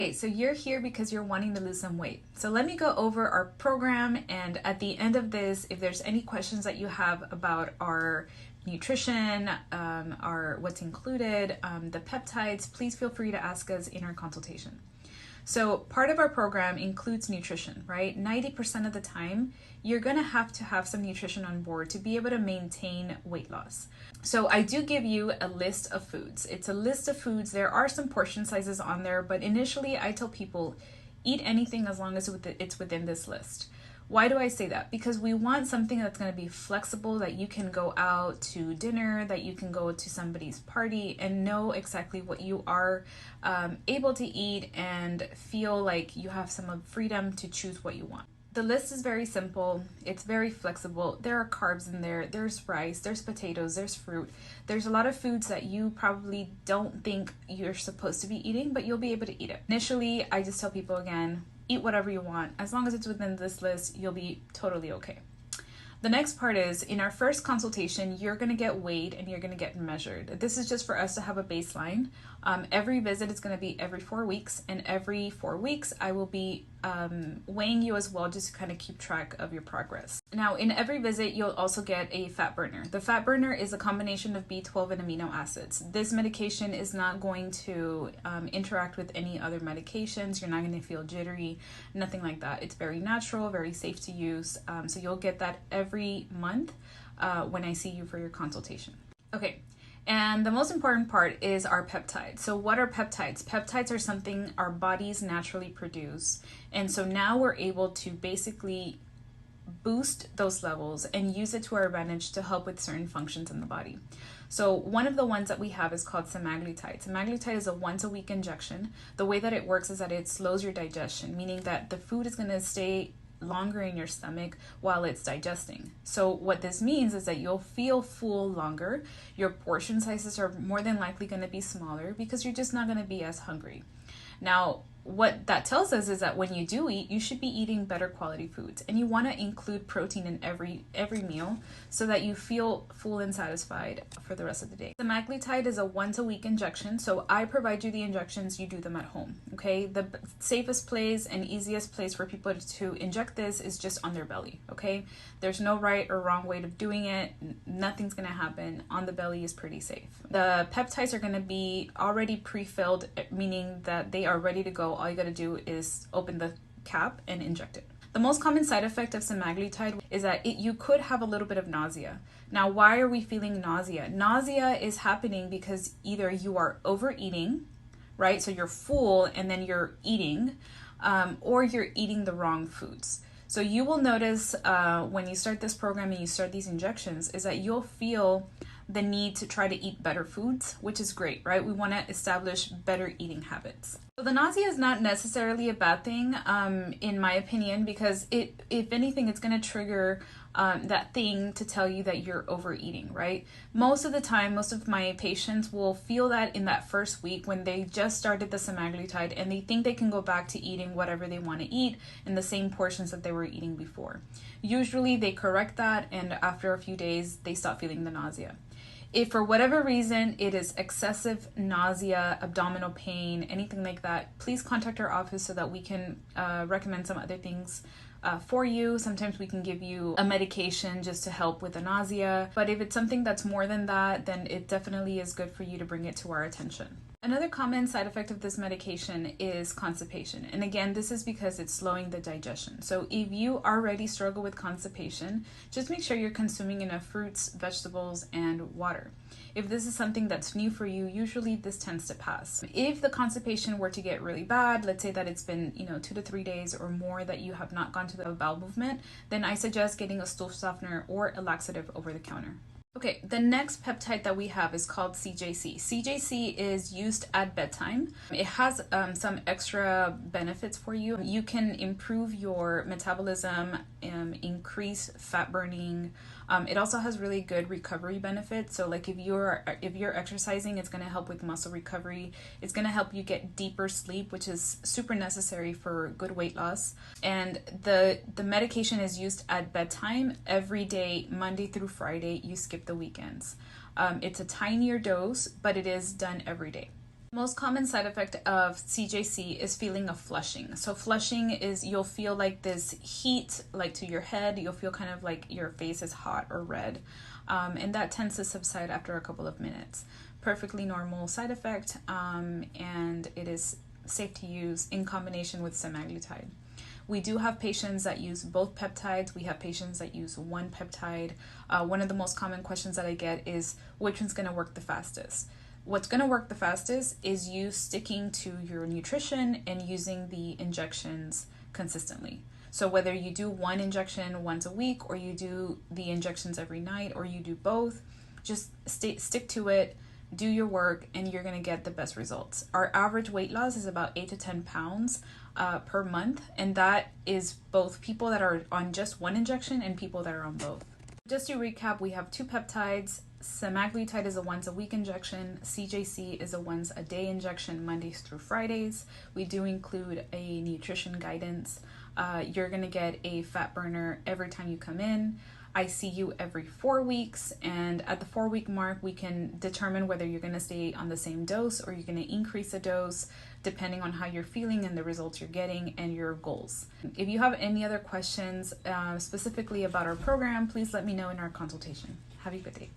Okay, so you're here because you're wanting to lose some weight. So let me go over our program, and at the end of this, if there's any questions that you have about our nutrition, our what's included, the peptides, please feel free to ask us in our consultation. So part of our program includes nutrition, right? 90% of the time, you're gonna have to have some nutrition on board to be able to maintain weight loss. So I do give you a list of foods. It's a list of foods. There are some portion sizes on there, but initially I tell people, eat anything as long as it's within this list. Why do I say that? Because we want something that's going to be flexible, that you can go out to dinner, that you can go to somebody's party and know exactly what you are able to eat and feel like you have some freedom to choose what you want. The list is very simple. It's very flexible. There are carbs in there. There's rice, there's potatoes, there's fruit. There's a lot of foods that you probably don't think you're supposed to be eating, but you'll be able to eat it. Initially, I just tell people again, eat whatever you want. As long as it's within this list, you'll be totally okay. The next part is, in our first consultation, you're going to get weighed and you're going to get measured. This is just for us to have a baseline. Every visit is going to be every 4 weeks, and every 4 weeks I will be weighing you as well, just to kind of keep track of your progress. Now, in every visit, you'll also get a fat burner. The fat burner is a combination of B12 and amino acids. This medication is not going to interact with any other medications. You're not going to feel jittery, nothing like that. It's very natural, very safe to use. So you'll get that every month when I see you for your consultation. Okay. And the most important part is our peptides. So what are peptides? Peptides are something our bodies naturally produce. And so now we're able to basically boost those levels and use it to our advantage to help with certain functions in the body. So one of the ones that we have is called semaglutide. Semaglutide is a once-a-week injection. The way that it works is that it slows your digestion, meaning that the food is going to stay longer in your stomach while it's digesting. So what this means is that you'll feel full longer. Your portion sizes are more than likely going to be smaller because you're just not going to be as hungry. Now, what that tells us is that when you do eat, you should be eating better quality foods, and you want to include protein in every meal so that you feel full and satisfied for the rest of the day. Semaglutide is a once-a-week injection, so I provide you the injections, you do them at home, okay? The safest place and easiest place for people to inject this is just on their belly, okay? There's no right or wrong way of doing it. Nothing's going to happen. On the belly is pretty safe. The peptides are going to be already pre-filled, meaning that they are ready to go. All you got to do is open the cap and inject it. The most common side effect of semaglutide is that you could have a little bit of nausea. Now, why are we feeling nausea? Nausea is happening because either you are overeating, right? So you're full and then you're eating, or you're eating the wrong foods. So you will notice when you start this program and you start these injections is that you'll feel the need to try to eat better foods, which is great, right? We want to establish better eating habits. So the nausea is not necessarily a bad thing, in my opinion, because if anything, it's going to trigger that thing to tell you that you're overeating, right? Most of the time, most of my patients will feel that in that first week when they just started the semaglutide and they think they can go back to eating whatever they want to eat in the same portions that they were eating before. Usually they correct that, and after a few days, they stop feeling the nausea. If for whatever reason it is excessive nausea, abdominal pain, anything like that, please contact our office so that we can recommend some other things for you. Sometimes we can give you a medication just to help with the nausea. But if it's something that's more than that, then it definitely is good for you to bring it to our attention. Another common side effect of this medication is constipation. And again, this is because it's slowing the digestion. So if you already struggle with constipation, just make sure you're consuming enough fruits, vegetables, and water. If this is something that's new for you, usually this tends to pass. If the constipation were to get really bad, let's say that it's been 2 to 3 days or more that you have not gone to the bowel movement, then I suggest getting a stool softener or a laxative over the counter. Okay, the next peptide that we have is called CJC. CJC is used at bedtime. It has some extra benefits for you. You can improve your metabolism, increase fat burning. It also has really good recovery benefits. So like if you're exercising, it's going to help with muscle recovery. It's going to help you get deeper sleep, which is super necessary for good weight loss. And the medication is used at bedtime every day, Monday through Friday. You skip the weekends. It's a tinier dose, but it is done every day. Most common side effect of CJC is feeling of flushing. So flushing is you'll feel like this heat like to your head. You'll feel kind of like your face is hot or red. And that tends to subside after a couple of minutes. Perfectly normal side effect, and it is safe to use in combination with semaglutide. We do have patients that use both peptides. We have patients that use one peptide. One of the most common questions that I get is which one's going to work the fastest? What's going to work the fastest is you sticking to your nutrition and using the injections consistently. So whether you do one injection once a week or you do the injections every night or you do both, just stick to it, do your work, and you're going to get the best results. Our average weight loss is about 8 to 10 pounds per month, and that is both people that are on just one injection and people that are on both. Just to recap, we have two peptides. Semaglutide is a once a week injection. CJC is a once a day injection, Mondays through Fridays. We do include a nutrition guidance. You're going to get a fat burner every time you come in. I see you every 4 weeks, and at the 4-week mark, we can determine whether you're going to stay on the same dose or you're going to increase the dose depending on how you're feeling and the results you're getting and your goals. If you have any other questions specifically about our program, please let me know in our consultation. Have a good day.